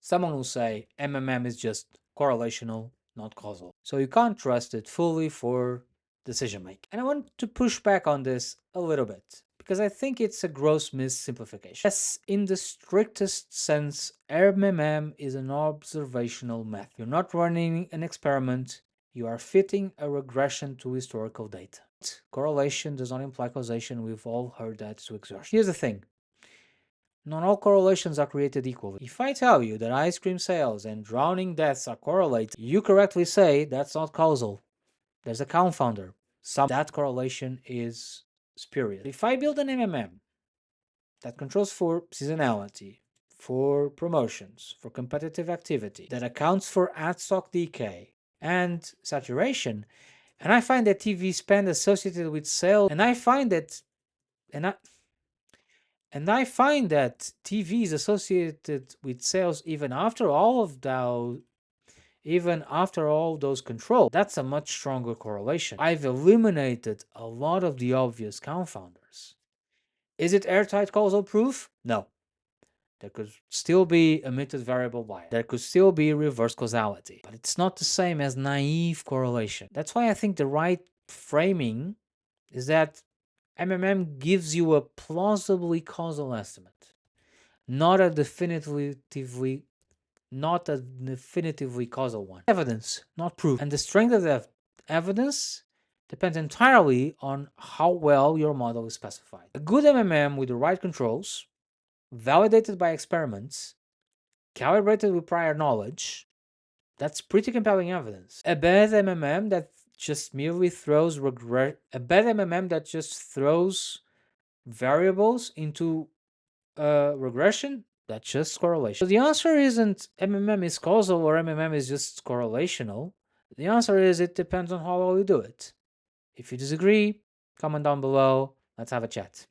Someone will say MMM is just correlational, not causal. So you can't trust it fully for decision making. And I want to push back on this a little bit because I think it's a gross missimplification. Yes, in the strictest sense, MMM is an observational method. You're not running an experiment, you are fitting a regression to historical data. Correlation does not imply causation. We've all heard that to exhaustion. Here's the thing. Not all correlations are created equally. If I tell you that ice cream sales and drowning deaths are correlated, you correctly say that's not causal. There's a confounder. That correlation is spurious. If I build an MMM that controls for seasonality, for promotions, for competitive activity, that accounts for ad stock decay and saturation, and I find that TV spend associated with sales, and I find that TV is associated with sales even after all those controls. That's a much stronger correlation. I've eliminated a lot of the obvious confounders. Is it airtight causal proof? No. There could still be omitted variable bias. There could still be reverse causality. But it's not the same as naive correlation. That's why I think the right framing is that MMM gives you a plausibly causal estimate, not a definitively causal one. Evidence, not proof. And the strength of the evidence depends entirely on how well your model is specified. A good MMM with the right controls, validated by experiments, calibrated with prior knowledge, that's pretty compelling evidence. A bad MMM that just merely throws variables into regression, that's just correlation. So the answer isn't MMM is causal or MMM is just correlational. The answer is it depends on how well you do it. If you disagree, comment down below. Let's have a chat.